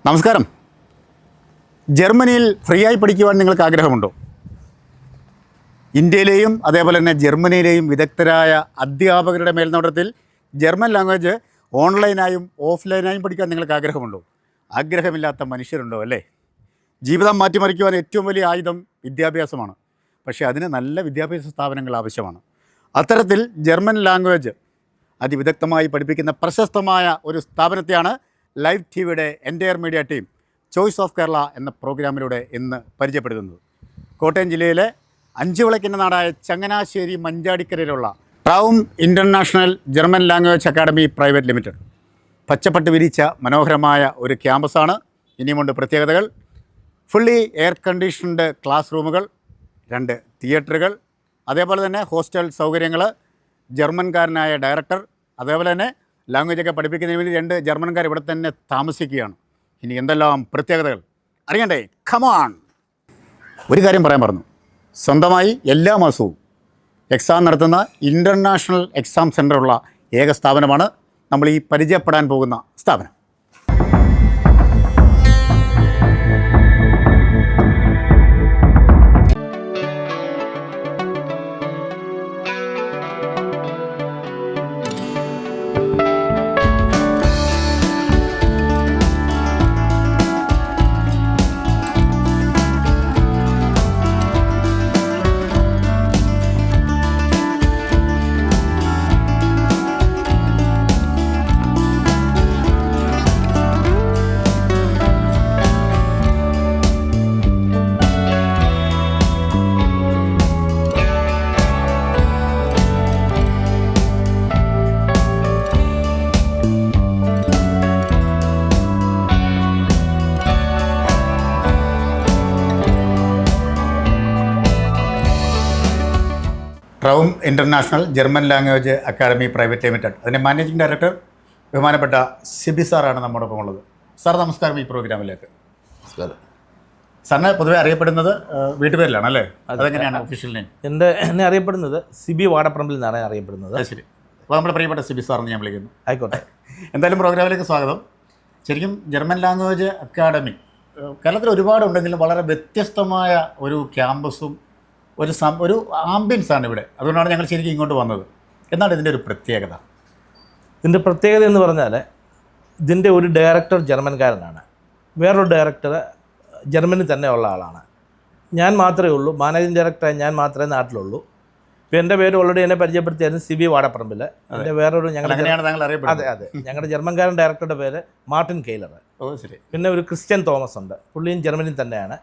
നമസ്കാരം. ജർമ്മനിയിൽ ഫ്രീ ആയി പഠിക്കുവാൻ നിങ്ങൾക്ക് ആഗ്രഹമുണ്ടോ? ഇന്ത്യയിലെയും അതേപോലെ തന്നെ ജർമ്മനിയിലെയും വിദഗ്ധരായ അധ്യാപകരുടെ മേൽനോട്ടത്തിൽ ജർമ്മൻ ലാംഗ്വേജ് ഓൺലൈനായും ഓഫ്ലൈനായും പഠിക്കാൻ നിങ്ങൾക്ക് ആഗ്രഹമുണ്ടോ? ആഗ്രഹമില്ലാത്ത മനുഷ്യരുണ്ടോ അല്ലേ? ജീവിതം മാറ്റിമറിക്കുവാൻ ഏറ്റവും വലിയ ആയുധം വിദ്യാഭ്യാസമാണ്. പക്ഷേ അതിന് നല്ല വിദ്യാഭ്യാസ സ്ഥാപനങ്ങൾ ആവശ്യമാണ്. അത്തരത്തിൽ ജർമ്മൻ ലാംഗ്വേജ് അതിവിദഗ്ധമായി പഠിപ്പിക്കുന്ന പ്രശസ്തമായ ഒരു സ്ഥാപനത്തെയാണ് ലൈവ് ടി വിയുടെ entire media team choice of Kerala എന്ന പ്രോഗ്രാമിലൂടെ ഇന്ന് പരിചയപ്പെടുത്തുന്നത്. കോട്ടയം ജില്ലയിലെ അഞ്ചുവിളക്കിൻ്റെ നാടായ ചങ്ങനാശ്ശേരി മഞ്ചാടിക്കരയിലുള്ള Traum international German language academy private limited. പച്ചപ്പട്ട് വിരിച്ച മനോഹരമായ ഒരു ക്യാമ്പസാണ്. ഇനിയുമുണ്ട് പ്രത്യേകതകൾ. ഫുള്ളി എയർ കണ്ടീഷൻഡ് ക്ലാസ് റൂമുകൾ, 2 തിയേറ്ററുകൾ, അതേപോലെ തന്നെ ഹോസ്റ്റൽ സൗകര്യങ്ങൾ, ജർമ്മൻകാരനായ ഡയറക്ടർ, അതേപോലെ തന്നെ ലാംഗ്വേജൊക്കെ പഠിപ്പിക്കുന്നതിന് വേണ്ടി 2 ജർമ്മൻകാർ ഇവിടെ തന്നെ താമസിക്കുകയാണ്. ഇനി എന്തെല്ലാം പ്രത്യേകതകൾ അറിയണ്ടേ? കമോൺ. ഒരു കാര്യം പറയാൻ പറഞ്ഞു. സ്വന്തമായി എല്ലാ മാസവും എക്സാം നടത്തുന്ന ഇൻ്റർനാഷണൽ എക്സാം സെൻ്ററുള്ള ഏക സ്ഥാപനമാണ് നമ്മൾ ഈ പരിചയപ്പെടാൻ പോകുന്ന സ്ഥാപനം. Traum international German language academy private limited, അതിൻ്റെ മാനേജിംഗ് ഡയറക്ടർ ബഹുമാനപ്പെട്ട സിബി സാറാണ് നമ്മോടൊപ്പം ഉള്ളത്. സാർ നമസ്കാരം. ഈ പ്രോഗ്രാമിലേക്ക് നമസ്കാരം. സാറിനെ പൊതുവെ അറിയപ്പെടുന്നത് വീട്ടുപേരിലാണ് അല്ലേ? അതെങ്ങനെയാണ് ഒഫീഷ്യൽ നെയിം? എന്നെ അറിയപ്പെടുന്നത് സിബി വാടപ്പറമ്പിൽ നിന്നാണ് അറിയപ്പെടുന്നത്. ശരി. അപ്പോൾ നമ്മുടെ പ്രിയപ്പെട്ട സിബി സാറിന് ഞാൻ വിളിക്കുന്നു. ആയിക്കോട്ടെ. എന്തായാലും പ്രോഗ്രാമിലേക്ക് സ്വാഗതം. ശരിക്കും ജർമ്മൻ ലാംഗ്വേജ് അക്കാഡമി കേരളത്തിൽ ഒരുപാടുണ്ടെങ്കിലും വളരെ വ്യത്യസ്തമായ ഒരു ക്യാമ്പസും ഒരു ആംബിയൻസാണ് ഇവിടെ. അതുകൊണ്ടാണ് ഞങ്ങൾ ശരിക്കും ഇങ്ങോട്ട് വന്നത്. എന്താണ് ഇതിൻ്റെ ഒരു പ്രത്യേകത? ഇതിൻ്റെ പ്രത്യേകത എന്ന് പറഞ്ഞാൽ ഇതിൻ്റെ ഒരു ഡയറക്ടർ ജർമ്മൻകാരനാണ്, വേറൊരു ഡയറക്ടർ ജർമ്മനി തന്നെ ഉള്ള ആളാണ്. ഞാൻ മാത്രമേ ഉള്ളൂ, മാനേജിംഗ് ഡയറക്ടറായി ഞാൻ മാത്രമേ നാട്ടിലുള്ളൂ. ഇപ്പോൾ എൻ്റെ പേര് ഓൾറെഡി എന്നെ പരിചയപ്പെടുത്തിയായിരുന്നു സിബി വാടപ്പറമ്പിൽ. എൻ്റെ വേറൊരു അതെ ഞങ്ങളുടെ ജർമ്മൻകാരൻ ഡയറക്ടറുടെ പേര് മാർട്ടിൻ കെയ്ലർ. ശരി. പിന്നെ ഒരു ക്രിസ്ത്യൻ തോമസ് ഉണ്ട്, പുള്ളിയും ജർമ്മനി തന്നെയാണ്.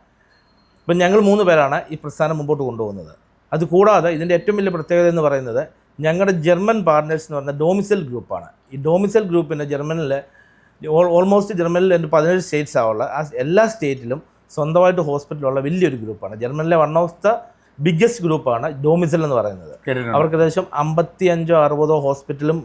ഇപ്പം ഞങ്ങൾ 3 പേരാണ് ഈ പ്രസ്ഥാനം മുമ്പോട്ട് കൊണ്ടുപോകുന്നത്. അതുകൂടാതെ ഇതിൻ്റെ ഏറ്റവും വലിയ പ്രത്യേകത എന്ന് പറയുന്നത് ഞങ്ങളുടെ ജർമ്മൻ പാർട്ട്നേഴ്സ് എന്ന് പറഞ്ഞാൽ ഡോമിസൈൽ ഗ്രൂപ്പാണ്. ഈ ഡോമിസൈൽ ഗ്രൂപ്പിൻ്റെ ജർമ്മനിൽ ഓൾമോസ്റ്റ് ജർമ്മനിൽ 17 സ്റ്റേറ്റ്സ് ആവുള്ള ആ എല്ലാ സ്റ്റേറ്റിലും സ്വന്തമായിട്ട് ഹോസ്പിറ്റലുള്ള വലിയൊരു ഗ്രൂപ്പാണ്. ജർമ്മനിലെ വൺ ഓഫ് ദ ബിഗ്ഗസ്റ്റ് ഗ്രൂപ്പാണ് ഡോമിസൈൽ എന്ന് പറയുന്നത്. അവർക്ക് ഏകദേശം 55-60 ഹോസ്പിറ്റലും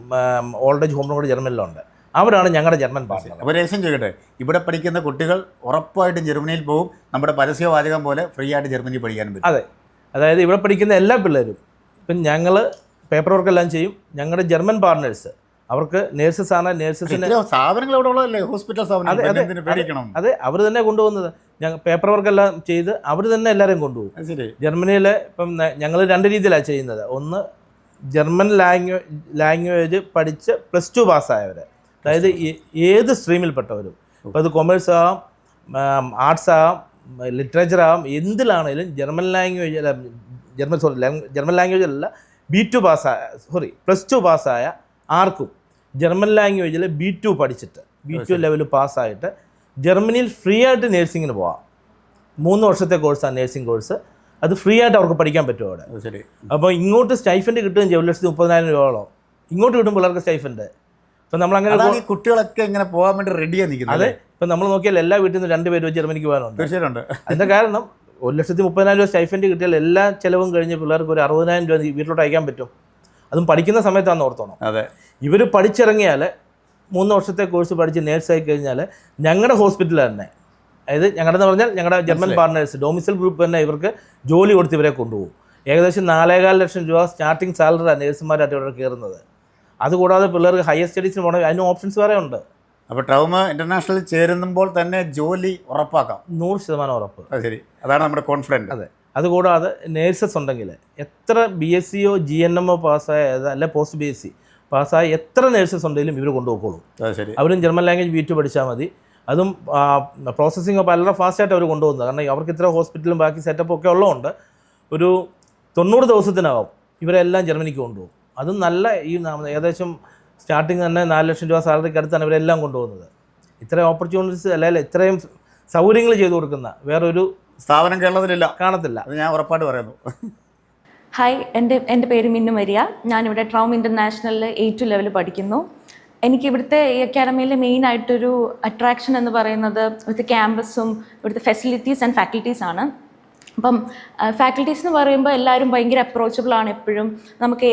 ഓൾഡ് ഏജ് ഹോമും കൂടെ ജർമ്മനിലുണ്ട്. അവരാണ് ഞങ്ങളുടെ ജർമ്മൻ പാർട്ട്ണർ. അപ്പോൾ രഹസ്യം ചോദിക്കട്ടെ, ഇവിടെ പഠിക്കുന്ന കുട്ടികൾ ഉറപ്പായിട്ടും ജർമ്മനിയിൽ പോകും. നമ്മുടെ പരസ്യവാചകം പോലെ ഫ്രീ ആയിട്ട് ജർമ്മനി പഠിക്കാനും പറ്റും. അതെ, അതായത് ഇവിടെ പഠിക്കുന്ന എല്ലാ പിള്ളേരും ഇപ്പം ഞങ്ങൾ പേപ്പർ വർക്കെല്ലാം ചെയ്യും. ഞങ്ങളുടെ ജർമ്മൻ പാർട്ട്നേഴ്സ് അവർക്ക് നേഴ്സസ് ആണ്, നേഴ്സസിന് സ്ഥാപനങ്ങൾ ഇവിടെ ഉള്ളതല്ലേ, ഹോസ്പിറ്റൽ സ്ഥാപനം. അതെ, അവർ തന്നെ കൊണ്ടുപോകുന്നത്. ഞങ്ങൾ പേപ്പർ വർക്കെല്ലാം ചെയ്ത് അവർ തന്നെ എല്ലാവരെയും കൊണ്ടുപോകും. ജർമ്മനിയിൽ ഇപ്പം ഞങ്ങൾ 2 രീതിയിലാണ് ചെയ്യുന്നത്. ഒന്ന് ജർമ്മൻ ലാംഗ്വേജ് പഠിച്ച് +2 പാസ്സായവർ, അതായത് ഏത് സ്ട്രീമിൽപ്പെട്ടവരും. ഇപ്പോൾ അത് കൊമേഴ്സ് ആകാം, ആർട്സ് ആകാം, ലിറ്ററേച്ചർ ആകാം, എന്തിലാണെങ്കിലും ജർമ്മൻ ലാംഗ്വേജ് അല്ല B2 +2 പാസ്സായ ആർക്കും ജർമ്മൻ ലാംഗ്വേജിൽ B2 പഠിച്ചിട്ട് B2 ലെവൽ പാസ്സായിട്ട് ജർമ്മനിയിൽ ഫ്രീ ആയിട്ട് നേഴ്സിങ്ങിന് പോകാം. 3 വർഷത്തെ കോഴ്സാണ് നേഴ്സിംഗ് കോഴ്സ്. അത് ഫ്രീ ആയിട്ട് അവർക്ക് പഠിക്കാൻ പറ്റും അവിടെ. ശരി. അപ്പോൾ ഇങ്ങോട്ട് സ്റ്റൈഫൻഡ് കിട്ടുകയും ചെയ്യും. 1,30,000 രൂപയോളം ഇങ്ങോട്ട് കിട്ടും പിള്ളേർക്ക് സ്റ്റൈഫൻഡ്. ഇപ്പം നമ്മളങ്ങനെ കുട്ടികളൊക്കെ ഇങ്ങനെ പോകാൻ വേണ്ടി റെഡിയാണ് നിൽക്കുന്നത്. അതെ, ഇപ്പം നമ്മൾ നോക്കിയാൽ എല്ലാ വീട്ടിൽ നിന്ന് 2 പേര് ജർമ്മനിക്ക് പോകാനുണ്ട്. തീർച്ചയായിട്ടും. അതിൻ്റെ കാരണം 1,30,000 രൂപ സ്റ്റൈഫൻഡ് കിട്ടിയാൽ എല്ലാ ചിലവും കഴിഞ്ഞ് പിള്ളേർക്ക് ഒരു 60,000 രൂപ വീട്ടിലോട്ട് അയക്കാൻ പറ്റും. അതും പഠിക്കുന്ന സമയത്താണെന്ന് ഓർത്തോണം. അതെ, ഇവർ പഠിച്ചിറങ്ങിയാൽ 3 വർഷത്തെ കോഴ്സ് പഠിച്ച് നേഴ്സായി കഴിഞ്ഞാൽ ഞങ്ങളുടെ ഹോസ്പിറ്റലിൽ തന്നെ, അതായത് ഞങ്ങളുടെ പറഞ്ഞാൽ ഞങ്ങളുടെ ജർമ്മൻ പാർട്ട്നേഴ്സ് ഡോമിസൈൽ ഗ്രൂപ്പ് തന്നെ ഇവർക്ക് ജോലി കൊടുത്ത് ഇവരെ കൊണ്ടുപോകും. ഏകദേശം 4.25 ലക്ഷം രൂപ സ്റ്റാർട്ടിംഗ് സാലറിയാണ് നേഴ്സുമാരായിട്ട് ഇവിടെ കയറുന്നത്. അതുകൂടാതെ പിള്ളേർക്ക് ഹയർ സ്റ്റഡീസിന് പോകണമെങ്കിൽ അതിന് ഓപ്ഷൻസ് വേറെ ഉണ്ട്. അപ്പോൾ ട്രൗമ ഇൻ്റർനാഷണലിൽ ചേരുമ്പോൾ തന്നെ ജോലി ഉറപ്പാക്കാം. 100% ഉറപ്പ്. അത് ശരി, അതാണ് നമ്മുടെ കോൺഫിഡൻറ്റ്. അതെ. അതുകൂടാതെ നേഴ്സസ് ഉണ്ടെങ്കിൽ എത്ര BSCയോ GNMO പാസ്സായ അല്ലെ പോസ്റ്റ് BSc പാസ്സായ എത്ര നേഴ്സസ് ഉണ്ടെങ്കിലും ഇവർ കൊണ്ടുപോയിക്കോളും. അത് ശരി. അവരും ജർമ്മൻ ലാംഗ്വേജ് B2 പഠിച്ചാൽ മതി. അതും പ്രോസസ്സിങ് വളരെ ഫാസ്റ്റായിട്ട് അവർ കൊണ്ടുപോകുന്നത്. കാരണം അവർക്ക് ഇത്ര ഹോസ്പിറ്റലും ബാക്കി സെറ്റപ്പും ഒക്കെ ഉള്ളതുകൊണ്ട് ഒരു 90 ദിവസത്തിനകം ഇവരെല്ലാം ജർമ്മനിക്ക് കൊണ്ടുപോകും. അതും നല്ല ഏകദേശം സ്റ്റാർട്ടിങ് തന്നെ 4 ലക്ഷം രൂപ സാലറിക്ക് അടുത്താണ് ഇവരെല്ലാം കൊണ്ടുപോകുന്നത്. ഇത്രയും ഓപ്പർച്യൂണിറ്റീസ് അല്ലെങ്കിൽ ഇത്രയും സൗകര്യങ്ങൾ ചെയ്തു കൊടുക്കുന്ന വേറൊരു സ്ഥാപനം കേരളത്തിലില്ല, കാണത്തില്ല. അത് ഞാൻ ഉറപ്പായിട്ട് പറയുന്നു. ഹായ്, എൻ്റെ പേര് മിന്നു മരിയ. ഞാനിവിടെ ട്രൗമ ഇൻ്റർനാഷണലിൽ A2 ലെവൽ പഠിക്കുന്നു. എനിക്ക് ഇവിടുത്തെ ഈ അക്കാഡമിയിലെ മെയിനായിട്ടൊരു അട്രാക്ഷൻ എന്ന് പറയുന്നത് ഇവിടുത്തെ ക്യാമ്പസും ഇവിടുത്തെ ഫെസിലിറ്റീസ് ആൻഡ് ഫാക്കൽറ്റീസ് ആണ്. അപ്പം ഫാക്കൽറ്റീസ് എന്ന് പറയുമ്പോൾ എല്ലാവരും ഭയങ്കര അപ്രോച്ചബിളാണ്. എപ്പോഴും നമുക്ക്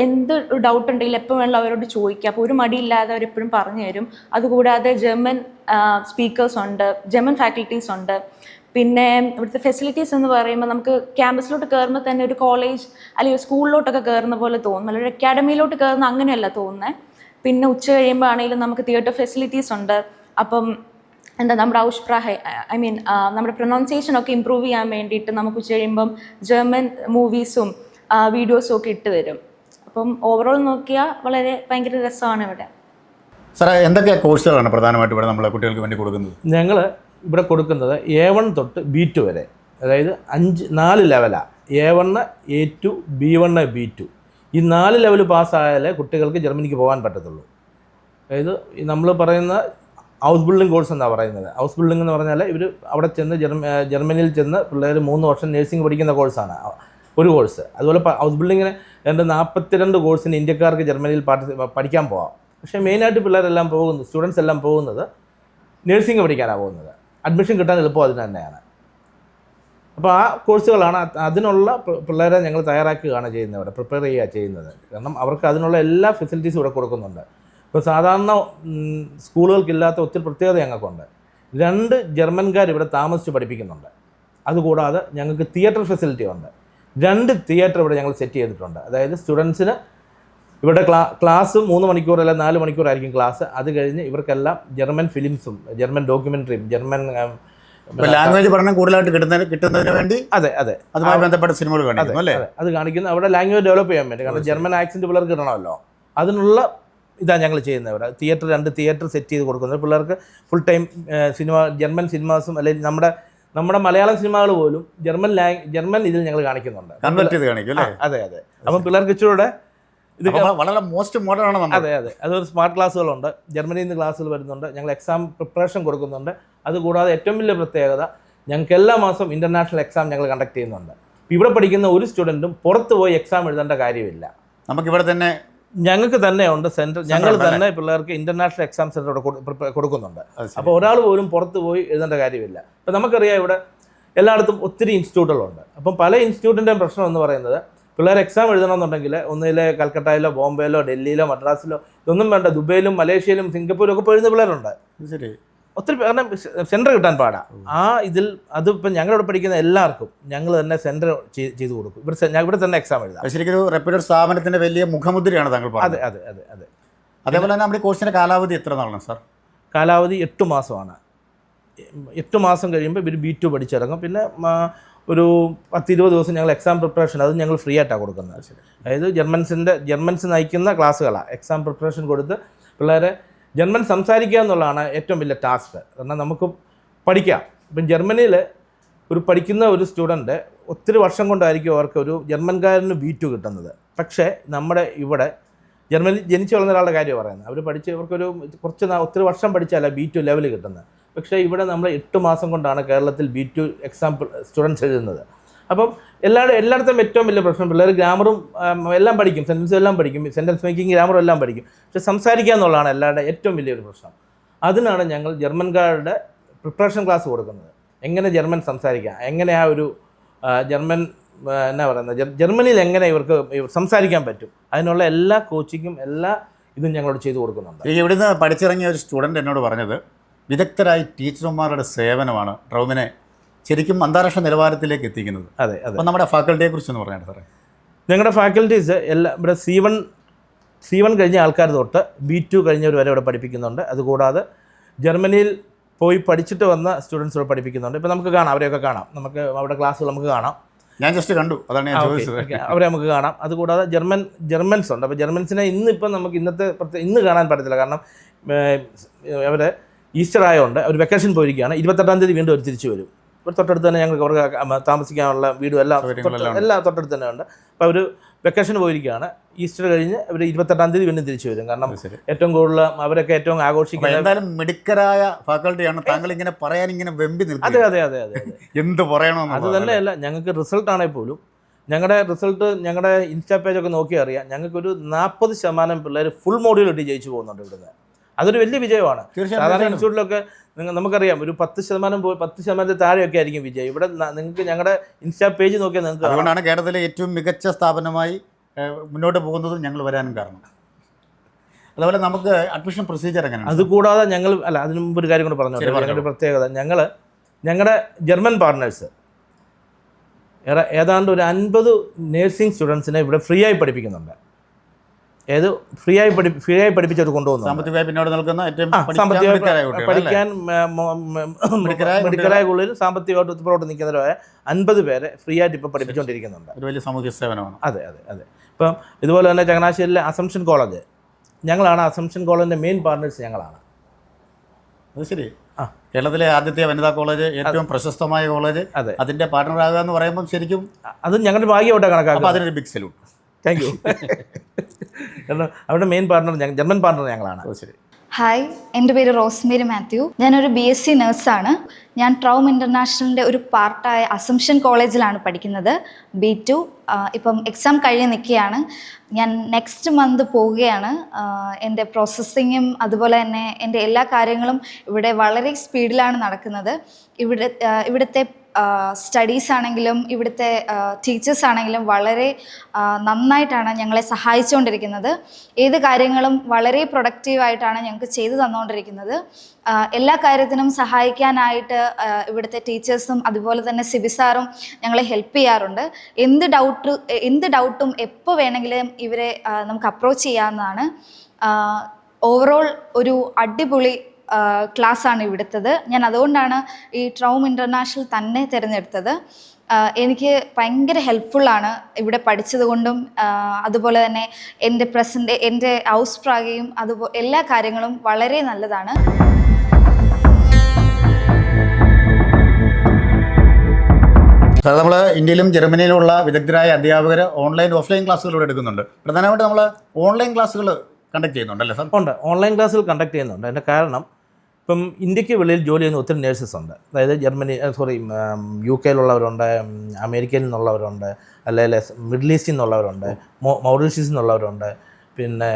എന്ത് ഡൗട്ട് ഉണ്ടെങ്കിലും എപ്പോൾ വേണമെങ്കിലും അവരോട് ചോദിക്കാം. അപ്പോൾ ഒരു മടിയില്ലാതെ അവരെപ്പോഴും പറഞ്ഞു തരും. അതുകൂടാതെ ജർമ്മൻ സ്പീക്കേഴ്സ് ഉണ്ട്, ജർമ്മൻ ഫാക്കൽറ്റീസ് ഉണ്ട്. പിന്നെ ഇവിടുത്തെ ഫെസിലിറ്റീസ് എന്ന് പറയുമ്പോൾ നമുക്ക് ക്യാമ്പസിലോട്ട് കയറുമ്പോൾ തന്നെ ഒരു കോളേജ് അല്ലെങ്കിൽ സ്കൂളിലോട്ടൊക്കെ കയറുന്ന പോലെ തോന്നും, അല്ലെങ്കിൽ ഒരു അക്കാഡമിയിലോട്ട് കയറുന്ന അങ്ങനെയല്ല തോന്നുന്നത്. പിന്നെ ഉച്ച കഴിയുമ്പോൾ ആണെങ്കിലും നമുക്ക് തിയേറ്റർ ഫെസിലിറ്റീസ് ഉണ്ട്. അപ്പം നമ്മുടെ ഔഷ്പ്രാഹ നമ്മുടെ പ്രൊനൗൺസിയേഷനൊക്കെ ഇമ്പ്രൂവ് ചെയ്യാൻ വേണ്ടിയിട്ട് നമുക്ക് ഉച്ച കഴിയുമ്പം ജർമ്മൻ മൂവീസും വീഡിയോസും ഒക്കെ ഇട്ട് തരും. അപ്പം ഓവറോൾ നോക്കിയാൽ ഭയങ്കര രസമാണ് ഇവിടെ. സാറേ, എന്തൊക്കെ കോഴ്സുകളാണ് പ്രധാനമായിട്ട് ഇവിടെ നമ്മളെ കുട്ടികൾക്ക് വേണ്ടി കൊടുക്കുന്നത്? ഞങ്ങൾ ഇവിടെ കൊടുക്കുന്നത് A1 തൊട്ട് B2 വരെ, അതായത് 4 ലെവലാണ്. A1, A2, B1, B2. ഈ 4 ലെവൽ പാസ്സായാലേ കുട്ടികൾക്ക് ജർമ്മനിക്ക് പോകാൻ പറ്റത്തുള്ളൂ. അതായത് നമ്മൾ പറയുന്ന ഹൗസ് ബിൽഡിംഗ് കോഴ്സ് എന്നാണ് പറയുന്നത്. ഹൗസ് ബിൽഡിംഗ് എന്ന് പറഞ്ഞാൽ ഇവർ അവിടെ ചെന്ന് ജർമ്മനിയിൽ ചെന്ന് പിള്ളേർ 3 വർഷം നേഴ്സിംഗ് പഠിക്കുന്ന കോഴ്സാണ് ഒരു കോഴ്സ്. അതുപോലെ ഹൗസ് ബിൽഡിങ്ങിന് 42 കോഴ്സിന് ഇന്ത്യക്കാർക്ക് ജർമ്മനിയിൽ പഠിക്കാൻ പോകാം. പക്ഷേ മെയിനായിട്ട് പിള്ളേരെല്ലാം പോകുന്നത്, സ്റ്റുഡൻസ് എല്ലാം പോകുന്നത് നേഴ്സിംഗ് പഠിക്കാനാണ് പോകുന്നത്. അഡ്മിഷൻ കിട്ടാൻ എളുപ്പം അതിന് തന്നെയാണ്. അപ്പോൾ ആ കോഴ്സുകളാണ്, അതിനുള്ള പിള്ളേരെ ഞങ്ങൾ തയ്യാറാക്കുകയാണ് ചെയ്യുന്നത്, ഇവിടെ പ്രിപ്പയർ ചെയ്യുക ചെയ്യുന്നത്. കാരണം അവർക്ക് അതിനുള്ള എല്ലാ ഫെസിലിറ്റീസും ഇവിടെ കൊടുക്കുന്നുണ്ട്. ഇപ്പോൾ സാധാരണ സ്കൂളുകൾക്കില്ലാത്ത ഒത്തിരി പ്രത്യേകത ഞങ്ങൾക്കുണ്ട്. 2 ജർമ്മൻകാർ ഇവിടെ താമസിച്ച് പഠിപ്പിക്കുന്നുണ്ട്. അതുകൂടാതെ ഞങ്ങൾക്ക് തിയേറ്റർ ഫെസിലിറ്റി ഉണ്ട്. 2 തിയേറ്റർ ഇവിടെ ഞങ്ങൾ സെറ്റ് ചെയ്തിട്ടുണ്ട്. അതായത് സ്റ്റുഡൻസിന് ഇവിടെ ക്ലാസ് 3 മണിക്കൂർ അല്ല 4 മണിക്കൂറായിരിക്കും ക്ലാസ്. അത് കഴിഞ്ഞ് ഇവർക്കെല്ലാം ജർമ്മൻ ഫിലിംസും ജർമ്മൻ ഡോക്യുമെൻ്ററിയും ജർമ്മൻ ലാംഗ്വേജ് പഠനം കൂടുതലായിട്ട് കിട്ടുന്നതിന് വേണ്ടി അതെ അതുമായി ബന്ധപ്പെട്ട സിനിമകൾ കാണിക്കുന്നു അല്ലേ? അത് കാണിക്കുന്നു. അവിടെ ലാംഗ്വേജ് ഡെവലപ്പ് ചെയ്യാൻ വേണ്ടി. കാരണം ജർമ്മൻ ആക്സെൻറ്റ് പിള്ളേർക്ക് കിട്ടണമല്ലോ. അതിനുള്ള ഇതാണ് ഞങ്ങൾ ചെയ്യുന്നത്. ഇവിടെ 2 തിയേറ്റർ സെറ്റ് ചെയ്ത് കൊടുക്കുന്നത്. പിള്ളേർക്ക് ഫുൾ ടൈം സിനിമ, ജർമ്മൻ സിനിമാസും അല്ലെങ്കിൽ നമ്മുടെ മലയാളം സിനിമകൾ പോലും ജർമ്മൻ ഇതിൽ ഞങ്ങൾ കാണിക്കുന്നുണ്ട്. കൺവെർട്ട് ചെയ്ത് കാണിക്കും അല്ലേ? അതെ. അപ്പം പിള്ളേർക്ക് ഇച്ചിരൂടെ ഇത് വളരെ മോസ്റ്റ് മോഡേൺ ആണ്. അതെ. അതൊരു സ്മാർട്ട് ക്ലാസ്സുകളുണ്ട്. ജർമ്മനിയിൽ നിന്ന് ക്ലാസ്സുകൾ വരുന്നുണ്ട്. ഞങ്ങൾ എക്സാം പ്രിപ്പറേഷൻ കൊടുക്കുന്നുണ്ട്. അതുകൂടാതെ ഏറ്റവും വലിയ പ്രത്യേകത, ഞങ്ങൾക്ക് എല്ലാ മാസവും ഇൻ്റർനാഷണൽ എക്സാം ഞങ്ങൾ കണ്ടക്ട് ചെയ്യുന്നുണ്ട്. ഇവിടെ പഠിക്കുന്ന ഒരു സ്റ്റുഡൻറ്റും പുറത്ത് പോയി എക്സാം എഴുതേണ്ട കാര്യമില്ല. നമുക്കിവിടെ തന്നെ ഞങ്ങൾക്ക് തന്നെ ഉണ്ട് സെൻറ്റർ. ഞങ്ങൾ തന്നെ പിള്ളേർക്ക് ഇൻ്റർനാഷണൽ എക്സാം സെൻറ്റർ ഇവിടെ കൊടുക്കുന്നുണ്ട്. അപ്പോൾ ഒരാൾ പോലും പുറത്ത് പോയി എഴുതേണ്ട കാര്യമില്ല. അപ്പോൾ നമുക്കറിയാം ഇവിടെ എല്ലായിടത്തും ഒത്തിരി ഇൻസ്റ്റിറ്റ്യൂട്ടുകളുണ്ട്. അപ്പം പല ഇൻസ്റ്റിറ്റ്യൂട്ടിൻ്റെയും പ്രശ്നം എന്ന് പറയുന്നത്, പിള്ളേർ എക്സാം എഴുതണമെന്നുണ്ടെങ്കിൽ ഒന്നിലെ കൽക്കട്ടയിലോ ബോംബെയിലോ ഡൽഹിയിലോ മദ്രാസിലോ ഇതൊന്നും വേണ്ട, ദുബൈയിലും മലേഷ്യയിലും സിംഗപ്പൂരും ഒക്കെ പോയിരുന്ന പിള്ളേരുണ്ട്. ശരി, ഒത്തിരി കാരണം സെൻറ്റർ കിട്ടാൻ പാടാ. അതിപ്പം ഞങ്ങളിവിടെ പഠിക്കുന്ന എല്ലാവർക്കും ഞങ്ങൾ തന്നെ സെൻറ്റർ ചെയ്ത് കൊടുക്കും. ഇവിടെ തന്നെ എക്സാം എഴുതാം. ശരിക്കും ഒരു റെപ്യൂട്ടഡ് സ്ഥാപനത്തിൻ്റെ വലിയ മുഖമുദ്രയാണ് താങ്കൾ പറഞ്ഞത്. അതെ. അതേപോലെ തന്നെ നമ്മുടെ കോഴ്സിൻ്റെ കാലാവധി എത്ര നാളാണ് സാർ? കാലാവധി 8 മാസമാണ്. 8 മാസം കഴിയുമ്പോൾ ഇവർ B2 പഠിച്ചിറങ്ങും. പിന്നെ ഒരു 10-20 ദിവസം ഞങ്ങൾ എക്സാം പ്രിപ്പറേഷൻ, അത് ഞങ്ങൾ ഫ്രീ ആയിട്ടാണ് കൊടുക്കുന്നത്. അതായത് ജർമ്മൻസ് നയിക്കുന്ന ക്ലാസ്സുകളാണ്. എക്സാം പ്രിപ്പറേഷൻ കൊടുത്ത് പിള്ളേരെ ജർമ്മൻ സംസാരിക്കുക എന്നുള്ളതാണ് ഏറ്റവും വലിയ ടാസ്ക്. കാരണം നമുക്ക് പഠിക്കാം. ഇപ്പം ജർമ്മനിയിൽ പഠിക്കുന്ന ഒരു സ്റ്റുഡൻറ്റ് ഒത്തിരി വർഷം കൊണ്ടായിരിക്കും അവർക്ക് ഒരു ജർമ്മൻകാരന് B2 കിട്ടുന്നത്. പക്ഷേ നമ്മുടെ ഇവിടെ ജർമ്മനിൽ ജനിച്ചു വളർന്ന ഒരാളുടെ കാര്യമാണ് പറയുന്നത്. അവർ ഇവർക്കൊരു ഒത്തിരി വർഷം പഠിച്ചാലേ B2 ലെവൽ കിട്ടുന്നത്. പക്ഷേ ഇവിടെ നമ്മൾ 8 മാസം കൊണ്ടാണ് കേരളത്തിൽ B2 എക്സാം സ്റ്റുഡൻസ് എഴുതുന്നത്. അപ്പം എല്ലായിടത്തും ഏറ്റവും വലിയ പ്രശ്നം, പിള്ളേർ ഗ്രാമറും എല്ലാം പഠിക്കും, സെൻറ്റൻസും എല്ലാം പഠിക്കും, സെൻറ്റൻസ് മേക്കിംഗ് ഗ്രാമറും എല്ലാം പഠിക്കും. പക്ഷേ സംസാരിക്കുക എന്നുള്ളതാണ് എല്ലാവരുടെ ഏറ്റവും വലിയൊരു പ്രശ്നം. അതിനാണ് ഞങ്ങൾ ജർമ്മൻകാരുടെ പ്രിപ്പറേഷൻ ക്ലാസ് കൊടുക്കുന്നത്. എങ്ങനെ ജർമ്മൻ സംസാരിക്കാം, എങ്ങനെ ആ ഒരു ജർമ്മൻ എന്നാ പറയുന്നത്, ജർമ്മനിയിൽ എങ്ങനെ ഇവർക്ക് സംസാരിക്കാൻ പറ്റും, അതിനുള്ള എല്ലാ കോച്ചിങ്ങും എല്ലാ ഇതും ഞങ്ങളോട് ചെയ്തു കൊടുക്കുന്നുണ്ട്. ഇവിടുന്ന് പഠിച്ചിറങ്ങിയ ഒരു സ്റ്റുഡൻറ്റ് എന്നോട് പറഞ്ഞത്, വിദഗ്ധരായ ടീച്ചർമാരുടെ സേവനമാണ് ട്രൗമിനെ ശരിക്കും അന്താരാഷ്ട്ര നിലവാരത്തിലേക്ക് എത്തിക്കുന്നത്. അതെ. അപ്പോൾ നമ്മുടെ ഫാക്കൽറ്റിയെ കുറിച്ചൊന്ന് പറഞ്ഞാൽ സാറേ. ഞങ്ങളുടെ ഫാക്കൽറ്റീസ് എല്ലാം ഇവിടെ C1 കഴിഞ്ഞ ആൾക്കാർ തൊട്ട് B2 കഴിഞ്ഞവർ വരെ ഇവിടെ പഠിപ്പിക്കുന്നുണ്ട്. അതുകൂടാതെ ജർമ്മനിയിൽ പോയി പഠിച്ചിട്ട് വന്ന സ്റ്റുഡൻസ് ഇവിടെ പഠിപ്പിക്കുന്നുണ്ട്. ഇപ്പോൾ നമുക്ക് കാണാം, അവരെയൊക്കെ കാണാം, നമുക്ക് അവിടെ ക്ലാസ്സുകൾ നമുക്ക് കാണാം. ഞാൻ ജസ്റ്റ് കണ്ടു, അതാണ് ഞാൻ ചോദിച്ചത്. അവരെ നമുക്ക് കാണാം. അതുകൂടാതെ ജർമ്മൻസ് ഉണ്ട്. അപ്പോൾ ജർമ്മൻസിനെ ഇന്നിപ്പം നമുക്ക് ഇന്ന് കാണാൻ പറ്റത്തില്ല, കാരണം അവർ ഈസ്റ്റർ ആയതുകൊണ്ട് അവർ വെക്കേഷൻ പോയിരിക്കുകയാണ്. 28-ാം തീയതി വീണ്ടും അവർ തിരിച്ചു വരും. ഇപ്പോൾ തൊട്ടടുത്ത് തന്നെ ഞങ്ങൾക്ക് അവർക്ക് താമസിക്കാനുള്ള വീടും എല്ലാം തൊട്ടടുത്ത് തന്നെ ഉണ്ട്. അപ്പോൾ അവർ വെക്കേഷൻ പോയിരിക്കുകയാണ്. ഈസ്റ്റർ കഴിഞ്ഞ് അവർ 28-ാം തീയതി വീണ്ടും തിരിച്ചു വരും. കാരണം ഏറ്റവും കൂടുതൽ അവരൊക്കെ ഏറ്റവും ആഘോഷിക്കുന്നത് എന്തായാലും മിടുക്കരായ ഫാക്കൽറ്റിയാണ്. താങ്കൾ ഇങ്ങനെ പറയാൻ ഇങ്ങനെ വെമ്പി നിൽക്കും. അതെ എന്ത് പറയണമെന്ന്. അത് തന്നെയല്ല, ഞങ്ങൾക്ക് റിസൾട്ട് ആണെങ്കിൽ പോലും ഞങ്ങളുടെ റിസൾട്ട് ഞങ്ങളുടെ ഇൻസ്റ്റാ പേജൊക്കെ നോക്കി അറിയാം. ഞങ്ങൾക്കൊരു 40% പിള്ളേർ ഫുൾ മോഡ്യൂൾ ഇട്ട് ജയിച്ചു പോകുന്നുണ്ട് ഇവിടുന്ന്. അതൊരു വലിയ വിജയമാണ്. സാധാരണ ഇൻസ്റ്റിറ്റ്യൂട്ടിലൊക്കെ നമുക്കറിയാം ഒരു 10% താഴെയൊക്കെ ആയിരിക്കും വിജയം. ഇവിടെ നിങ്ങൾക്ക് ഞങ്ങളുടെ ഇൻസ്റ്റാ പേജ് നോക്കിയാൽ നിങ്ങൾക്ക് അതുകൊണ്ടാണ് കേരളത്തിലെ ഏറ്റവും മികച്ച സ്ഥാപനമായി മുന്നോട്ട് പോകുന്നതും ഞങ്ങൾ വരാനും കാരണം. അതുപോലെ നമുക്ക് അഡ്മിഷൻ പ്രൊസീജിയർ എങ്ങനെയാണ്? അതുകൂടാതെ ഞങ്ങൾ അതിന് മുമ്പ് ഒരു കാര്യം കൂടെ പറഞ്ഞു. ഞങ്ങളുടെ പ്രത്യേകത, ഞങ്ങളുടെ ജർമ്മൻ പാർട്ട്നേഴ്സ് ഏതാണ്ട് ഒരു 50 നേഴ്സിംഗ് സ്റ്റുഡൻസിനെ ഇവിടെ ഫ്രീ ആയി പഠിപ്പിക്കുന്നുണ്ട്. ഫ്രീ ആയി പഠിപ്പിച്ചവർ കൊണ്ടുപോകുന്നു. സാമ്പത്തികമായി പിന്നോട്ട് നിൽക്കുന്ന പഠിക്കാൻ മെഡിക്കലായ കൂടുതൽ സാമ്പത്തികമായിട്ട് ഉത്തരവാദിത്തം നിൽക്കുന്നവരായ 50 പേരെ ഫ്രീ ആയിട്ട് ഇപ്പോൾ പഠിപ്പിച്ചുകൊണ്ടിരിക്കുന്നുണ്ട്. ഒരു വലിയ സാമൂഹ്യ സേവനമാണ്. അതെ. ഇപ്പം ഇതുപോലെ തന്നെ ചങ്ങനാശ്ശേരിയിലെ അസംഷൻ കോളേജ്, ഞങ്ങളാണ് അസംഷൻ കോളേജിൻ്റെ മെയിൻ പാർട്ട്നേഴ്സ് ഞങ്ങളാണ്. അത് ശരി. കേരളത്തിലെ ആദ്യത്തെ വനിതാ കോളേജ്, ഏറ്റവും പ്രശസ്തമായ കോളേജ്, അതിൻ്റെ പാർട്ട്ണറാകുക എന്ന് പറയുമ്പോൾ ശരിക്കും അത് ഞങ്ങളുടെ ഭാഗ്യമായിട്ടാണ് കണക്കാക്കുക. അതിനൊരു ബിഗ് സല്യൂട്ട്. Thank you. കാരണം അവരുടെ മെയിൻ പാർട്ണർ ജർമ്മൻ പാർട്ണർ ഞങ്ങളാണ്. ശരി. ഹായ്, എൻ്റെ പേര് റോസ്മേരി മാത്യു. ഞാനൊരു BSc നഴ്സാണ്. ഞാൻ ട്രൗം ഇൻ്റർനാഷണലിൻ്റെ ഒരു പാർട്ടായ അസംഷൻ കോളേജിലാണ് പഠിക്കുന്നത്, B2. ഇപ്പം എക്സാം കഴിഞ്ഞ് നിൽക്കുകയാണ്. ഞാൻ നെക്സ്റ്റ് മന്ത് പോവുകയാണ്. എൻ്റെ പ്രോസസ്സിങ്ങും അതുപോലെ തന്നെ എൻ്റെ എല്ലാ കാര്യങ്ങളും ഇവിടെ വളരെ സ്പീഡിലാണ് നടക്കുന്നത്. ഇവിടുത്തെ സ്റ്റഡീസ് ആണെങ്കിലും ഇവിടുത്തെ ടീച്ചേഴ്സ് ആണെങ്കിലും വളരെ നന്നായിട്ടാണ് ഞങ്ങളെ സഹായിച്ചുകൊണ്ടിരിക്കുന്നത്. ഏത് കാര്യങ്ങളും വളരെ പ്രൊഡക്റ്റീവായിട്ടാണ് ഞങ്ങൾക്ക് ചെയ്തു തന്നുകൊണ്ടിരിക്കുന്നത്. എല്ലാ കാര്യത്തിനും സഹായിക്കാനായിട്ട് ഇവിടുത്തെ ടീച്ചേഴ്സും അതുപോലെ തന്നെ സിബി സാറും ഞങ്ങളെ ഹെൽപ്പ് ചെയ്യാറുണ്ട്. എന്ത് ഡൗട്ടും എപ്പോൾ വേണമെങ്കിലും ഇവരെ നമുക്ക് അപ്രോച്ച് ചെയ്യാവുന്നതാണ്. ഓവറോൾ ഒരു അടിപൊളി ക്ലാസ്സാണ് ഇവിടുത്തത്. ഞാൻ അതുകൊണ്ടാണ് ഈ ട്രൗം ഇൻ്റർനാഷണൽ തന്നെ തിരഞ്ഞെടുത്തത്. എനിക്ക് ഭയങ്കര ഹെൽപ്ഫുള്ളാണ് ഇവിടെ പഠിച്ചത് കൊണ്ടും. അതുപോലെ തന്നെ എൻ്റെ ഹൗസ് പ്രാഗയും അതുപോലെ എല്ലാ കാര്യങ്ങളും വളരെ നല്ലതാണ്. നമ്മൾ ഇന്ത്യയിലും ജർമ്മനിയിലുള്ള വിദഗ്ധരായ അധ്യാപകർ ഓൺലൈൻ ഓഫ്ലൈൻ ക്ലാസ്സുകൾ എടുക്കുന്നുണ്ട്. പ്രധാനമായിട്ട് നമ്മൾ ഓൺലൈൻ ക്ലാസ്സുകൾ കണ്ടക്ട് ചെയ്യുന്നുണ്ടല്ലേ സാർ? ഉണ്ട്, ഓൺലൈൻ ക്ലാസ്സുകൾ കണ്ടക്ട് ചെയ്യുന്നുണ്ട്. അതിൻ്റെ കാരണം ഇപ്പം ഇന്ത്യക്ക് വെളിയിൽ ജോലി ചെയ്യുന്ന ഒത്തിരി നേഴ്സസ് ഉണ്ട്. അതായത് UK യിലുള്ളവരുണ്ട്, അമേരിക്കയിൽ നിന്നുള്ളവരുണ്ട്, അല്ലെങ്കിൽ മിഡിൽ ഈസ്റ്റിൽ നിന്നുള്ളവരുണ്ട്, മൗറീഷ്യസിൽ നിന്നുള്ളവരുണ്ട്, പിന്നെ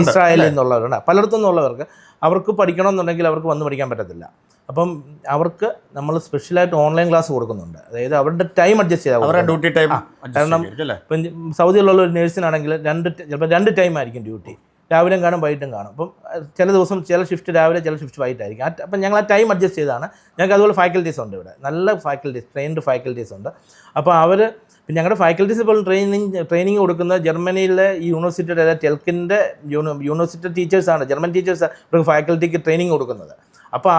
ഇസ്രായേലിൽ നിന്നുള്ളവരുണ്ട്. പലയിടത്തു നിന്നുള്ളവർക്ക് അവർക്ക് പഠിക്കണമെന്നുണ്ടെങ്കിൽ അവർക്ക് വന്ന് പഠിക്കാൻ പറ്റത്തില്ല. അപ്പം അവർക്ക് നമ്മൾ സ്പെഷ്യലായിട്ട് ഓൺലൈൻ ക്ലാസ് കൊടുക്കുന്നുണ്ട്. അതായത് അവരുടെ ടൈം അഡ്ജസ്റ്റ് ചെയ്താൽ ഡ്യൂട്ടി ടൈം. കാരണം ഇപ്പം സൗദിയിലുള്ള ഒരു നേഴ്സിനാണെങ്കിൽ ചിലപ്പോൾ 2 ടൈം ആയിരിക്കും ഡ്യൂട്ടി. രാവിലെയും കാണും വൈകിട്ടും കാണും. അപ്പം ചില ദിവസം ചില ഷിഫ്റ്റ് രാവിലെ, ചില ഷിഫ്റ്റ് വൈകിട്ടായിരിക്കും. അപ്പം ഞങ്ങൾ ആ ടൈം അഡ്ജസ്റ്റ് ചെയ്താണ്. ഞങ്ങൾക്ക് അതുപോലെ ഫാക്കൽറ്റീസ് ഉണ്ട് ഇവിടെ, നല്ല ഫാക്കൽറ്റീസ്, ട്രെയിൻഡ് ഫാക്കൽറ്റീസ് ഉണ്ട്. അപ്പോൾ പിന്നെ ഞങ്ങളുടെ ഫാക്കൽറ്റീസ് ഇപ്പോൾ ട്രെയിനിങ് കൊടുക്കുന്ന ജർമ്മനിയിലെ ഈ യൂണിവേഴ്സിറ്റിയുടെ ടെൽക്കിൻ്റെ യൂണിവേഴ്സിറ്റി ടീച്ചേഴ്സാണ്, ജർമ്മൻ ടീച്ചേഴ്സ് ഇവർക്ക് ഫാക്കൽറ്റിക്ക് ട്രെയിനിങ് കൊടുക്കുന്നത്. അപ്പോൾ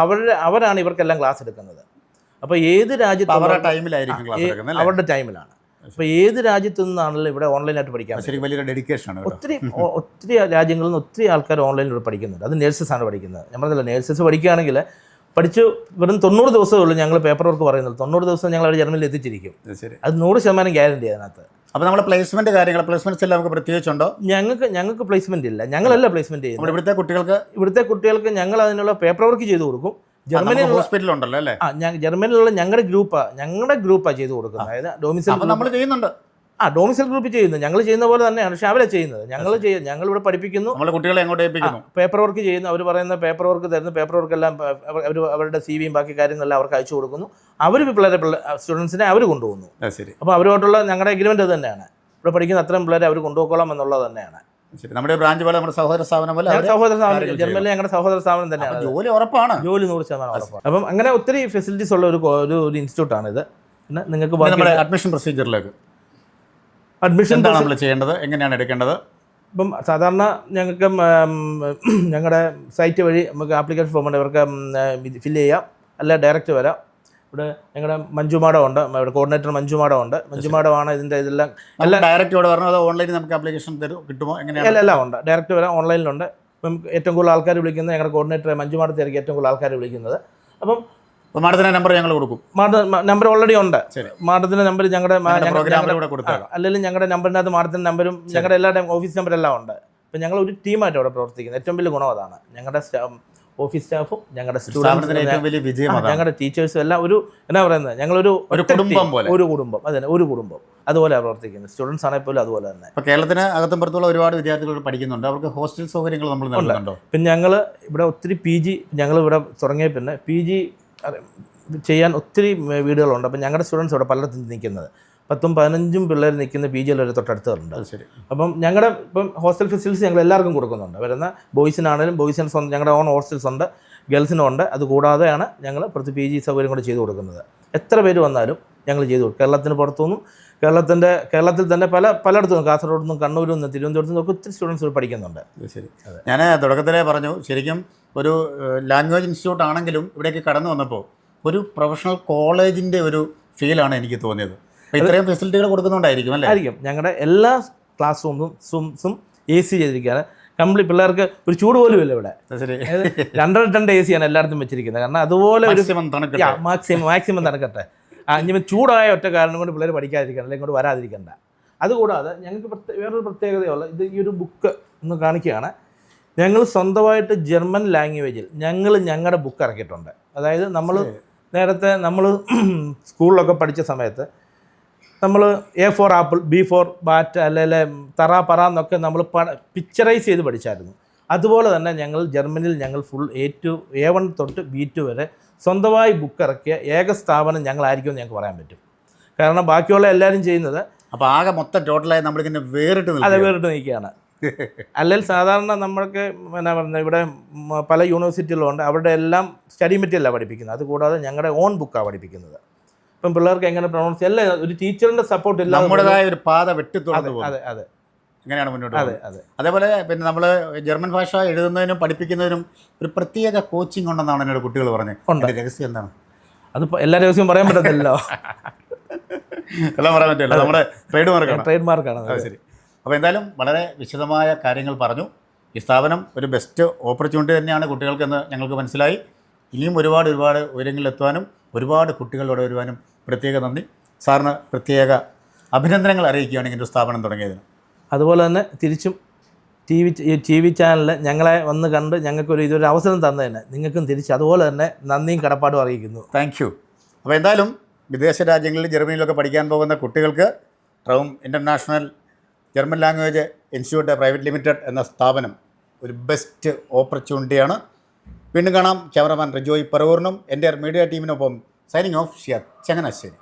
അവരാണ് ഇവർക്കെല്ലാം ക്ലാസ് എടുക്കുന്നത്. അപ്പോൾ ഏത് രാജ്യത്തും അവരുടെ ടൈമിലാണ്. അപ്പോൾ ഏത് രാജ്യത്തു നിന്നാണല്ലോ ഇവിടെ ഓൺലൈനായിട്ട് പഠിക്കാൻ വലിയ ഡെഡിക്കേഷനാണ്. ഒത്തിരി രാജ്യങ്ങളിൽ നിന്ന് ഒത്തിരി ആൾക്കാർ ഓൺലൈനിലൂടെ പഠിക്കുന്നുണ്ട്. അത് നേഴ്സസാണ് പഠിക്കുന്നത്. ഞാൻ പറഞ്ഞില്ല, നേഴ്സസ് പഠിക്കുകയാണെങ്കിൽ വെറും 90 ദിവസമേ ഉള്ളൂ ഞങ്ങൾ പേപ്പർ വർക്ക് പറയുന്നത്. 90 ദിവസം ഞങ്ങൾ അവർ ജർമ്മനിയിൽ എത്തിച്ചിരിക്കും. അത് 100% ഗ്യാരണ്ടി അതിനകത്ത്. അപ്പോൾ നമ്മൾ പ്ലേസ്മെൻറ്റ്സ് എല്ലാം നമുക്ക് പ്രത്യേകിച്ചുണ്ടോ? ഞങ്ങൾക്ക് പ്ലേസ്മെൻറ്റ് ഇല്ല, ഞങ്ങളല്ല പ്ലേസ്മെൻറ്റ് ചെയ്യുന്നത്. ഇവിടുത്തെ കുട്ടികൾക്ക് ഞങ്ങൾ അതിനുള്ള പേപ്പർ വർക്ക് ചെയ്ത് കൊടുക്കും. ജർമ്മനിയിൽ ഹോസ്പിറ്റലുണ്ടല്ലോ അല്ലേ? ജർമ്മനിയിലുള്ള ഞങ്ങളുടെ ഗ്രൂപ്പാണ് ചെയ്ത് കൊടുക്കുന്നത്. അതായത് ഡൊമിസൈൽ നമ്മൾ ചെയ്യുന്നുണ്ട്. ഡൊമിസൈൽ ഗ്രൂപ്പ് ചെയ്യുന്നത് ഞങ്ങൾ ചെയ്യുന്ന പോലെ തന്നെയാണ്, പക്ഷേ അവരെ ചെയ്യുന്നത്. ഞങ്ങൾ ഇവിടെ പഠിപ്പിക്കുന്നു, കുട്ടികളെ എങ്ങോട്ട് ഏൽപ്പിക്കുന്നു, പേപ്പർ വർക്ക് ചെയ്യുന്നു. അവർ പറയുന്ന പേപ്പർ വർക്ക് തരുന്നു. പേപ്പർ വർക്കെല്ലാം അവരുടെ CV ബാക്കി കാര്യങ്ങളെല്ലാം അവർക്ക് അയച്ചു കൊടുക്കുന്നു. അവർ സ്റ്റുഡൻസിനെ അവർ കൊണ്ടുപോകുന്നു. അപ്പോൾ അവരുമായിട്ടുള്ള ഞങ്ങളുടെ എഗ്രിമെൻ്റ് അത് തന്നെയാണ്. ഇവിടെ പഠിക്കുന്ന അത്രയും പിള്ളേരെ അവർ കൊണ്ടുപോയിക്കോളാം എന്നുള്ളത് തന്നെയാണ്. നമ്മുടെ ബ്രാഞ്ച് പോലെ, നമ്മുടെ സഹോദര സ്ഥാപനം പോലെ, ജർമ്മനിലെ ഞങ്ങളുടെ സഹോദര സ്ഥാപനം തന്നെയാണ്. ജോലി ഉറപ്പാണ്, ജോലി 100% ഉറപ്പാണ്. അപ്പം അങ്ങനെ ഒത്തിരി ഫെസിലിറ്റീസ് ഉള്ള ഒരു ഇൻസ്റ്റിറ്റ്യൂട്ടാണ് ഇത്. പിന്നെ നിങ്ങൾക്ക് അഡ്മിഷൻ പ്രൊസീജിയറിലേക്ക് അഡ്മിഷൻ നമ്മൾ ചെയ്യേണ്ടത്, എങ്ങനെയാണ് എടുക്കേണ്ടത്? ഇപ്പം സാധാരണ ഞങ്ങൾക്ക് ഞങ്ങളുടെ സൈറ്റ് വഴി നമുക്ക് ആപ്ലിക്കേഷൻ ഫോം ഉണ്ട്, ഇവർക്ക് ഫില്ല് ചെയ്യാം, അല്ല ഡയറക്റ്റ് വരാം. ഇവിടെ ഞങ്ങളുടെ മഞ്ജു മാഡം ഉണ്ട്, ഇവിടെ കോർഡിനേറ്റർ മഞ്ജു മാഡം ഉണ്ട്. മഞ്ജു മാഡമാണ് ഇതിൻ്റെ ഇതെല്ലാം ഡയറക്റ്റ് ഇവിടെ പറഞ്ഞോ അതോ ഓൺലൈനിൽ നമുക്ക് ആപ്ലിക്കേഷൻ കിട്ടുമോ എങ്ങനെയാണ്? എല്ലാം ഉണ്ട്, ഡയറക്റ്റ് വരാം, ഓൺലൈനിലുണ്ട്. ഇപ്പം ഏറ്റവും കൂടുതൽ ആൾക്കാർ വിളിക്കുന്നത് ഞങ്ങളുടെ കോർഡിനേറ്റർ മഞ്ജു മാഡത്തിനായിരിക്കും ഏറ്റവും കൂടുതൽ ആൾക്കാർ വിളിക്കുന്നത്. അപ്പം മാഡത്തിൻ്റെ നമ്പർ ഞങ്ങൾ കൊടുക്കും. നമ്പർ ഓൾറെഡി ഉണ്ട്. ശരി, മാഡത്തിൻ്റെ നമ്പർ ഞങ്ങളുടെ കൊടുക്കാം. അല്ലെങ്കിൽ ഞങ്ങളുടെ നമ്പറിനകത്ത് മാഡത്തിൻ്റെ നമ്പരും ഞങ്ങളുടെ എല്ലാവരുടെയും ഓഫീസ് നമ്പരെല്ലാം ഉണ്ട്. അപ്പം ഞങ്ങൾ ഒരു ടീമായിട്ട് അവിടെ പ്രവർത്തിക്കുന്നത്. ഏറ്റവും വലിയ ഗുണം അതാണ്. ഞങ്ങളുടെ ഓഫീസ് സ്റ്റാഫും ഞങ്ങളുടെ സ്റ്റുഡൻസും ഞങ്ങളുടെ ടീച്ചേഴ്സും എല്ലാം ഒരു എന്നാ പറയുന്നത്, ഞങ്ങളൊരു കുടുംബം പോലെ, ഒരു കുടുംബം, അതെ, ഒരു കുടുംബം അതുപോലെ പ്രവർത്തിക്കുന്നത്. സ്റ്റുഡൻസ് ആണെങ്കിൽ പോലും അതുപോലെ തന്നെ. ഇപ്പോൾ കേരളത്തിന് അകത്തും പുറത്തുള്ള ഒരുപാട് വിദ്യാർത്ഥികൾ പഠിക്കുന്നുണ്ട്. അവർക്ക് ഹോസ്റ്റൽ സൗകര്യങ്ങൾ നമ്മൾ നൽകുന്നുണ്ടോ? പിന്നെ ഞങ്ങൾ ഇവിടെ ഒത്തിരി PG ഞങ്ങൾ ഇവിടെ തുടങ്ങിയ പിന്നെ PG ചെയ്യാൻ ഒത്തിരി വീടുകളുണ്ട്. അപ്പം ഞങ്ങളുടെ സ്റ്റുഡൻസ് ഇവിടെ പലയിടത്തും നിൽക്കുന്നത് 10-15 പിള്ളേർ നിൽക്കുന്ന PG വരെ തൊട്ടടുത്തുണ്ട്. ശരി. അപ്പം ഞങ്ങളുടെ ഇപ്പം ഹോസ്റ്റൽ ഫെസിലിറ്റീസ് ഞങ്ങൾ എല്ലാവർക്കും കൊടുക്കുന്നുണ്ട്. വരുന്ന ബോയ്സിനാണെങ്കിലും ബോയ്സിന് ഞങ്ങളുടെ ഓൺ ഹോസ്റ്റൽസ് ഉണ്ട്, ഗേൾസിനും ഉണ്ട്. അതുകൂടാതെയാണ് ഞങ്ങൾ പുറത്ത് PG സൗകര്യം കൂടെ ചെയ്തു കൊടുക്കുന്നത്. എത്ര പേര് വന്നാലും ഞങ്ങൾ ചെയ്തു കൊടുക്കും. കേരളത്തിന് പുറത്തുനിന്നും കേരളത്തിൽ തന്നെ പലയിടത്തും, കാസർഗോഡ് നിന്നും കണ്ണൂരിൽ നിന്നും തിരുവനന്തപുരത്ത് നിന്നൊക്കെ ഒത്തിരി സ്റ്റുഡൻസ് പഠിക്കുന്നുണ്ട്. ശരി. ഞാൻ തുടക്കത്തിലേ പറഞ്ഞു, ശരിക്കും ഒരു ലാംഗ്വേജ് ഇൻസ്റ്റിറ്റ്യൂട്ട് ആണെങ്കിലും ഇവിടേക്ക് കടന്നു വന്നപ്പോൾ ഒരു പ്രൊഫഷണൽ കോളേജിൻ്റെ ഒരു ഫീലാണ് എനിക്ക് തോന്നിയത്. ഇത്രയും ഫെസിലിറ്റികൾ കൊടുക്കുന്നുണ്ടായിരിക്കും അല്ലേ? ആയിരിക്കും. ഞങ്ങളുടെ എല്ലാ ക്ലാസ് റൂംസും AC ചെയ്തിരിക്കുകയാണ്. കംപ്ലീറ്റ് പിള്ളേർക്ക് ഒരു ചൂട് പോലും ഇല്ല ഇവിടെ. 2 AC ആണ് എല്ലായിടത്തും വെച്ചിരിക്കുന്നത്. കാരണം അതുപോലെ ഒരു മാക്സിമം തണുക്കട്ടെ. ഇനി ചൂടായ ഒറ്റ കാരണം കൊണ്ട് പിള്ളേർ പഠിക്കാതിരിക്കണം, അല്ലെങ്കിൽ ഇങ്ങോട്ട് വരാതിരിക്കണ്ട. അതുകൂടാതെ ഞങ്ങൾക്ക് വേറൊരു പ്രത്യേകതയുള്ള ഇത്, ഈ ഒരു ബുക്ക് ഒന്ന് കാണിക്കുകയാണ്. ഞങ്ങൾ സ്വന്തമായിട്ട് ജർമ്മൻ ലാംഗ്വേജിൽ ഞങ്ങളുടെ ബുക്ക് ഇറക്കിയിട്ടുണ്ട്. അതായത് നേരത്തെ നമ്മൾ സ്കൂളിലൊക്കെ പഠിച്ച സമയത്ത് നമ്മൾ A for apple, B for bat, അല്ലെങ്കിൽ തറ പറ എന്നൊക്കെ നമ്മൾ പിക്ചറൈസ് ചെയ്ത് പഠിച്ചായിരുന്നു. അതുപോലെ തന്നെ ജർമ്മനിയിൽ ഫുൾ A1 തൊട്ട് B2 വരെ സ്വന്തമായി ബുക്ക് ഇറക്കിയ ഏക സ്ഥാപനം ഞങ്ങളായിരിക്കുമെന്ന് ഞങ്ങൾക്ക് പറയാൻ പറ്റും. കാരണം ബാക്കിയുള്ള എല്ലാവരും ചെയ്യുന്നത് അപ്പോൾ ആകെ മൊത്തം ടോട്ടലായി നമ്മളിങ്ങനെ വേറിട്ട് നിൽക്കുകയാണ്. അല്ലെങ്കിൽ സാധാരണ നമ്മൾക്ക് എന്നാ പറയുന്നത്, ഇവിടെ പല യൂണിവേഴ്സിറ്റികളുണ്ട്, അവരുടെ എല്ലാം സ്റ്റഡി മെറ്റീരിയലാണ് പഠിപ്പിക്കുന്നത്. അതുകൂടാതെ ഞങ്ങളുടെ ഓൺ ബുക്കാണ് പഠിപ്പിക്കുന്നത്. ഇപ്പം പിള്ളേർക്ക് എങ്ങനെ പ്രൊണൗൺസ് എല്ലാം ഒരു ടീച്ചറിൻ്റെ സപ്പോർട്ട് ഇല്ല, നമ്മുടേതായ ഒരു പാത വെട്ടിത്തുറന്നു. അതെ ഇങ്ങനെയാണ് മുന്നോട്ട് പോകുന്നത്. അതേപോലെ പിന്നെ നമ്മൾ ജർമ്മൻ ഭാഷ എഴുതുന്നതിനും പഠിപ്പിക്കുന്നതിനും ഒരു പ്രത്യേക കോച്ചിങ് ഉണ്ടെന്നാണ് എന്നോട് കുട്ടികൾ പറഞ്ഞത്. രഹസ്യം എന്താണ്? അതിപ്പോൾ എല്ലാ രഹസ്യവും പറയാൻ പറ്റത്തില്ലല്ലോ. എല്ലാം പറയാൻ പറ്റില്ല, നമ്മുടെ ട്രേഡ് മാർക്കാണ്. ശരി. അപ്പോൾ എന്തായാലും വളരെ വിശദമായ കാര്യങ്ങൾ പറഞ്ഞു. ഈ സ്ഥാപനം ഒരു ബെസ്റ്റ് ഓപ്പർച്യൂണിറ്റി തന്നെയാണ് കുട്ടികൾക്കെന്ന് ഞങ്ങൾക്ക് മനസ്സിലായി. ഇനിയും ഒരുപാട് ഉയരങ്ങളിലെത്തുവാനും ഒരുപാട് കുട്ടികളോട് വരുവാനും പ്രത്യേക നന്ദി. സാറിന് പ്രത്യേക അഭിനന്ദനങ്ങൾ അറിയിക്കുകയാണ് ഇങ്ങനെ ഒരു സ്ഥാപനം തുടങ്ങിയതിന്. അതുപോലെ തന്നെ തിരിച്ചും TV ചാനലിൽ ഞങ്ങളെ വന്ന് കണ്ട് ഇതൊരു അവസരം തന്നതിന് നിങ്ങൾക്കും തിരിച്ച് അതുപോലെ തന്നെ നന്ദിയും കടപ്പാടും അറിയിക്കുന്നു. Thank you. അപ്പോൾ എന്തായാലും വിദേശ രാജ്യങ്ങളിൽ ജർമ്മനിയിലൊക്കെ പഠിക്കാൻ പോകുന്ന കുട്ടികൾക്ക് Traum international German language institute private limited എന്ന സ്ഥാപനം ഒരു ബെസ്റ്റ് ഓപ്പർച്യൂണിറ്റിയാണ്. വീണ്ടും കാണാം. ക്യാമറമാൻ റിജോയ് പറവൂറിനും എൻ്റെ മീഡിയ ടീമിനൊപ്പം സൈനിങ് ഓഫ് ഷിയാദ് ചങ്ങനാശ്ശേരി.